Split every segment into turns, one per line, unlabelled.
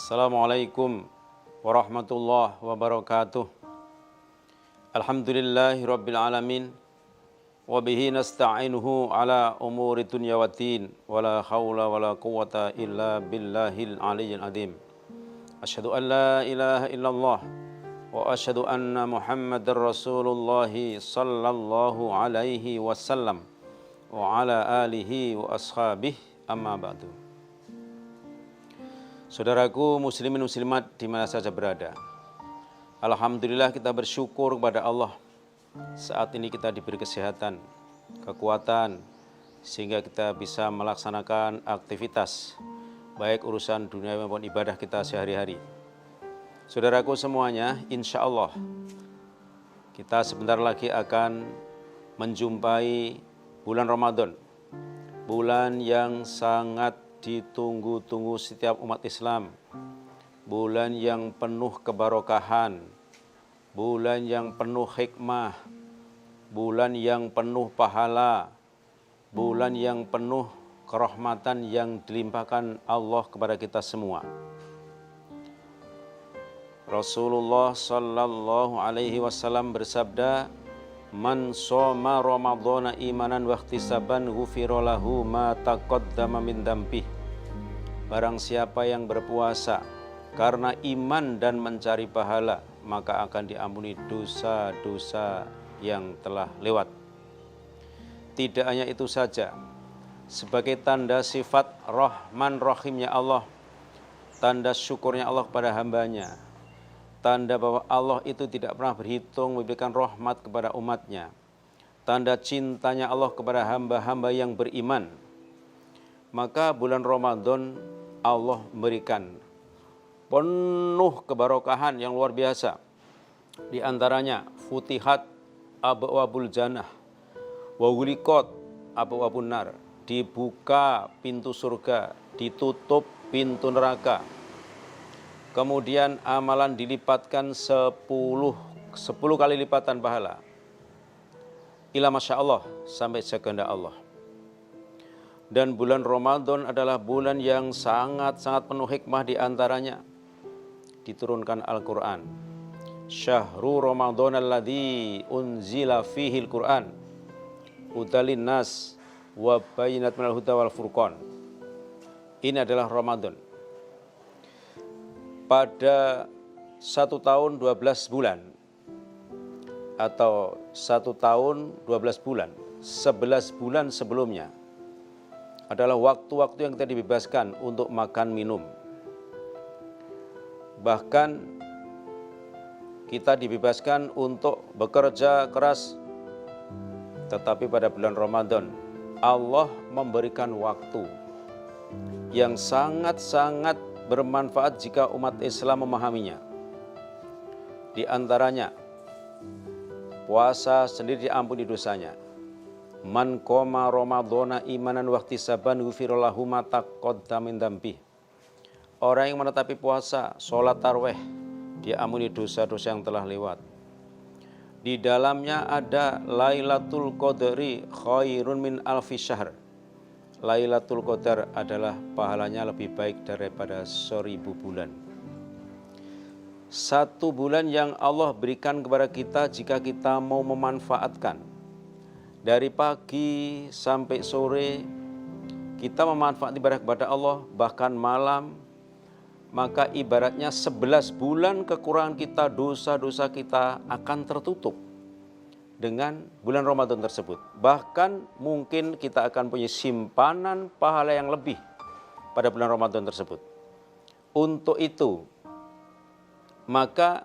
Assalamualaikum warahmatullahi wabarakatuh. Alhamdulillahi rabbil alamin. Wabihi nasta'inuhu ala umuri dunya wa din. Wala hawla wala quwata illa billahil aliyyil azim. Asyhadu an la ilaha illallah. Wa asyhadu anna muhammadar rasulullahi sallallahu alaihi wasallam. Wa ala alihi wa ashabihi amma ba'du. Saudaraku muslimin muslimat di mana saja berada, alhamdulillah kita bersyukur kepada Allah. Saat ini kita diberi kesehatan, kekuatan, sehingga kita bisa melaksanakan aktivitas, baik urusan dunia maupun ibadah kita sehari-hari. Saudaraku semuanya, insya Allah kita sebentar lagi akan menjumpai bulan Ramadan, bulan yang sangat ditunggu-tunggu setiap umat Islam, bulan yang penuh kebarokahan, bulan yang penuh hikmah, bulan yang penuh pahala, bulan yang penuh kerahmatan yang dilimpahkan Allah kepada kita semua. Rasulullah sallallahu alaihi wasallam bersabda, "Man shoma Ramadhana imanan wa ihtisaban ghufira lahu ma taqaddama min dzambih." Barang siapa yang berpuasa karena iman dan mencari pahala, maka akan diampuni dosa-dosa yang telah lewat. Tidak hanya itu saja, sebagai tanda sifat Rahman Rahimnya Allah, tanda syukurnya Allah kepada hambanya, tanda bahwa Allah itu tidak pernah berhitung memberikan rahmat kepada umatnya, tanda cintanya Allah kepada hamba-hamba yang beriman, maka bulan Ramadan Allah memberikan penuh kebarokahan yang luar biasa. Di antaranya futihat abwabul jannah wa ghuliqat abwabun nar, dibuka pintu surga, ditutup pintu neraka. Kemudian amalan dilipatkan 10 kali lipatan pahala. Ila masya Allah, sampai sekehendak Allah. Dan bulan Ramadan adalah bulan yang sangat-sangat penuh hikmah. Di antaranya diturunkan Al-Quran. Syahrul Ramadan alladzi unzila fihil Quran hudalin nas wa bayyinat minal huda wal furqan. Ini adalah Ramadan. Pada 1 tahun 12 bulan atau 1 tahun 12 bulan, 11 bulan sebelumnya adalah waktu-waktu yang kita dibebaskan untuk makan minum. Bahkan kita dibebaskan untuk bekerja keras. Tetapi pada bulan Ramadan Allah memberikan waktu yang sangat-sangat bermanfaat jika umat Islam memahaminya. Di antaranya puasa sendiri diampuni dosanya. Man qoma Ramadhana imanan wa ihtisaban ghufira lahu ma taqaddama min dzambih. Orang yang menetapi puasa, sholat tarawih, diampuni dosa-dosa yang telah lewat. Di dalamnya ada Lailatul Qadri khairun min alfi syahr. Lailatul Qadar adalah pahalanya lebih baik daripada 1000 bulan. 1 bulan yang Allah berikan kepada kita jika kita mau memanfaatkan. Dari pagi sampai sore kita memanfaatkan ibadah kepada Allah, bahkan malam, maka ibaratnya 11 bulan kekurangan kita, dosa-dosa kita akan tertutup dengan bulan Ramadan tersebut. Bahkan mungkin kita akan punya simpanan pahala yang lebih pada bulan Ramadan tersebut. Untuk itu, maka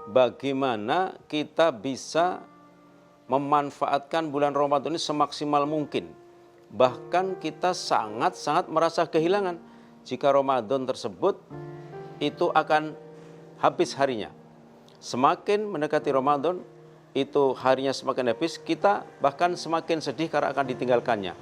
bagaimana kita bisa memanfaatkan bulan Ramadan ini semaksimal mungkin. Bahkan kita sangat-sangat merasa kehilangan jika Ramadan tersebut itu akan habis harinya. Semakin mendekati Ramadan, itu harinya semakin habis, kita bahkan semakin sedih karena akan ditinggalkannya.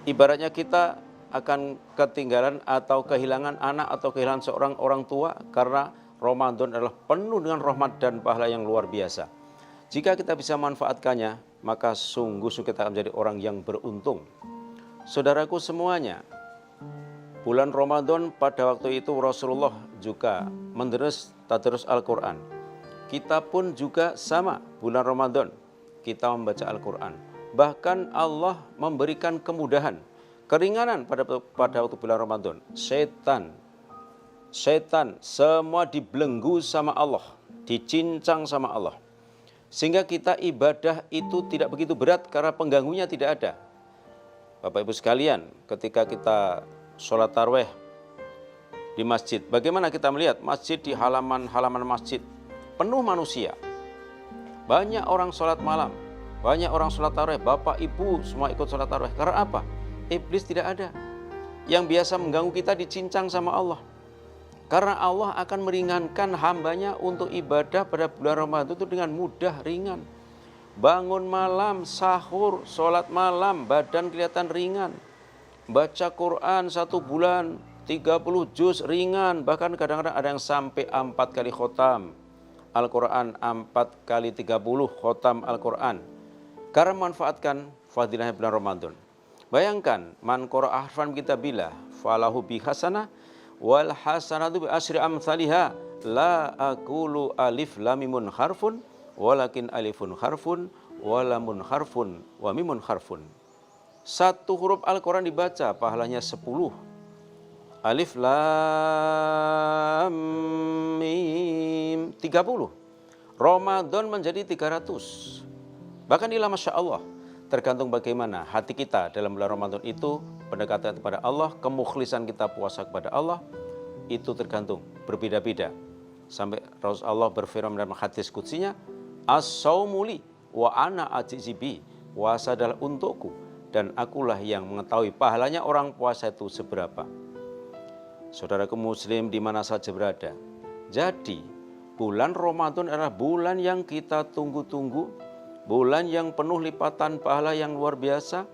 Ibaratnya kita akan ketinggalan atau kehilangan anak atau kehilangan seorang orang tua karena Ramadan adalah penuh dengan rahmat dan pahala yang luar biasa. Jika kita bisa manfaatkannya, maka sungguh kita akan menjadi orang yang beruntung. Saudaraku semuanya, bulan Ramadan pada waktu itu Rasulullah juga tadarus Al-Quran. Kita pun juga sama, bulan Ramadan kita membaca Al-Quran. Bahkan Allah memberikan kemudahan, keringanan pada waktu bulan Ramadan. Setan semua dibelenggu sama Allah, dicincang sama Allah. Sehingga kita ibadah itu tidak begitu berat karena pengganggunya tidak ada. Bapak Ibu sekalian, ketika kita sholat tarawih di masjid, bagaimana kita melihat masjid di halaman masjid penuh manusia. Banyak orang sholat malam, banyak orang sholat tarawih, bapak ibu semua ikut sholat tarawih. Karena apa? Iblis tidak ada. Yang biasa mengganggu kita dicincang sama Allah. Karena Allah akan meringankan hambanya untuk ibadah pada bulan Ramadan itu dengan mudah, ringan. Bangun malam, sahur, sholat malam, badan kelihatan ringan. Baca Quran 1 bulan, 30 juz ringan. Bahkan kadang-kadang ada yang sampai 4 kali khotam Al-Quran, 4 kali 30 khotam Al-Quran. Karena memanfaatkan fadilahnya bulan Ramadan. Bayangkan, man qara'a harfan kitabillah falahu bihasanah wal hasanatu bi asyri amsalihha la aqulu alif lam mimun harfun walakin alifun harfun wa lamun harfun wa mimun harfun. Satu huruf Al-Quran dibaca pahalanya 10. Alif lam mim 30. Ramadan menjadi 300. Bahkan inilah Masya Allah, tergantung bagaimana hati kita dalam bulan Ramadan itu, pendekatan kepada Allah, kemukhlisan kita puasa kepada Allah, itu tergantung, berbeda-beda. Sampai Rasulullah berfirman dalam hadis qudsinya, as-saumuli wa ana ajizibi, puasa adalah untukku dan akulah yang mengetahui pahalanya orang puasa itu seberapa. Saudaraku muslim di mana saja berada. Jadi, bulan Ramadan adalah bulan yang kita tunggu-tunggu, bulan yang penuh lipatan pahala yang luar biasa,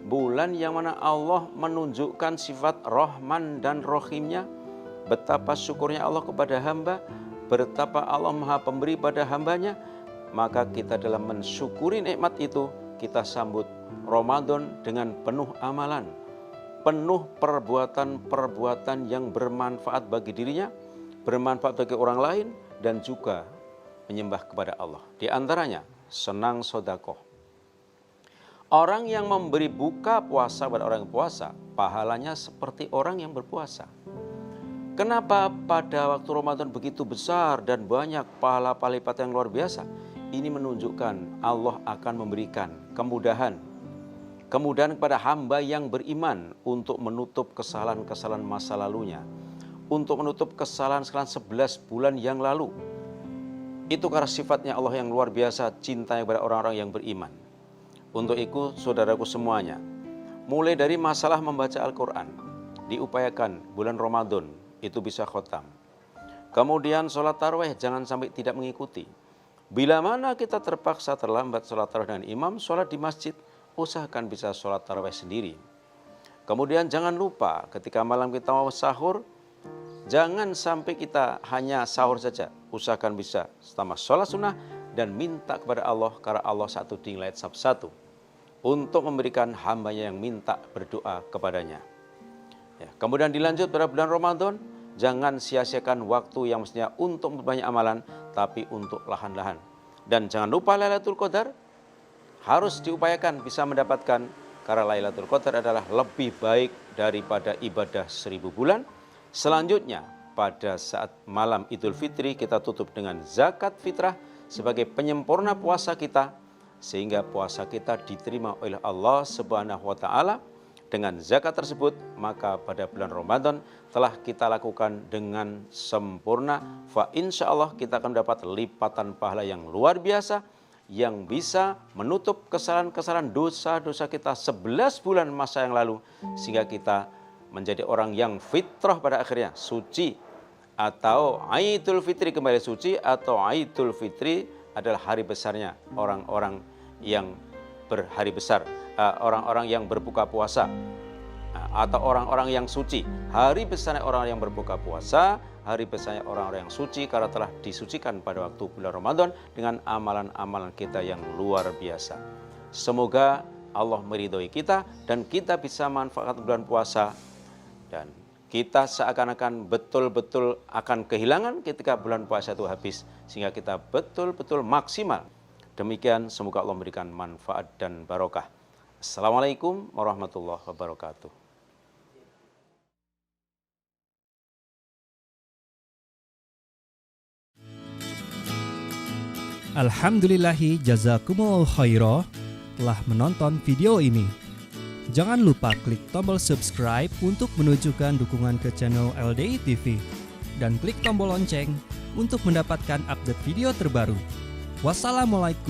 bulan yang mana Allah menunjukkan sifat Rahman dan Rahimnya, betapa syukurnya Allah kepada hamba, betapa Allah Maha Pemberi pada hambanya. Maka kita dalam mensyukuri nikmat itu, kita sambut Ramadan dengan penuh amalan, penuh perbuatan-perbuatan yang bermanfaat bagi dirinya, bermanfaat bagi orang lain, dan juga menyembah kepada Allah. Di antaranya, senang sedekah. Orang yang memberi buka puasa pada orang yang puasa, pahalanya seperti orang yang berpuasa. Kenapa pada waktu Ramadan begitu besar dan banyak pahala-pahala lipat yang luar biasa? Ini menunjukkan Allah akan memberikan kemudahan kepada hamba yang beriman untuk menutup kesalahan-kesalahan masa lalunya, untuk menutup kesalahan-kesalahan 11 bulan yang lalu. Itu karena sifatnya Allah yang luar biasa, cintanya kepada orang-orang yang beriman. Untuk itu, saudaraku semuanya, mulai dari masalah membaca Al-Quran, diupayakan bulan Ramadan itu bisa khotam. Kemudian sholat tarawih jangan sampai tidak mengikuti. Bila mana kita terpaksa terlambat sholat tarawih dengan imam, sholat di masjid, usahakan bisa sholat tarawih sendiri. Kemudian jangan lupa ketika malam kita mau sahur, jangan sampai kita hanya sahur saja. Usahakan bisa sama sholat sunnah dan minta kepada Allah, karena Allah satu dinilai satu untuk memberikan hambanya yang minta berdoa kepadanya. Ya, kemudian dilanjut pada bulan Ramadan, jangan sia-siakan waktu yang mestinya untuk banyak amalan, tapi untuk lahan-lahan. Dan jangan lupa Lailatul Qadar harus diupayakan bisa mendapatkan, karena Lailatul Qadar adalah lebih baik daripada ibadah 1000 bulan. Selanjutnya, pada saat malam Idul Fitri kita tutup dengan zakat fitrah sebagai penyempurna puasa kita, sehingga puasa kita diterima oleh Allah Subhanahu wa taala. Dengan zakat tersebut, maka pada bulan Ramadan telah kita lakukan dengan sempurna. Fa insya Allah kita akan mendapat lipatan pahala yang luar biasa, yang bisa menutup kesalahan-kesalahan dosa-dosa kita 11 bulan masa yang lalu, sehingga kita menjadi orang yang fitrah pada akhirnya, suci, atau Aidul Fitri kembali suci, atau Aidul Fitri adalah hari besarnya orang-orang yang berhari besar, orang-orang yang berbuka puasa, atau orang-orang yang suci. Hari besarnya orang yang berbuka puasa, hari besarnya orang-orang yang suci, karena telah disucikan pada waktu bulan Ramadan dengan amalan-amalan kita yang luar biasa. Semoga Allah meridhoi kita dan kita bisa manfaat bulan puasa. Dan kita seakan-akan betul-betul akan kehilangan ketika bulan puasa itu habis, sehingga kita betul-betul maksimal. Demikian, semoga Allah memberikan manfaat dan barokah. Assalamualaikum warahmatullahi wabarakatuh.
Alhamdulillahi jazakumullah khairah telah menonton video ini. Jangan lupa klik tombol subscribe untuk menunjukkan dukungan ke channel LDI TV dan klik tombol lonceng untuk mendapatkan update video terbaru. Wassalamualaikum.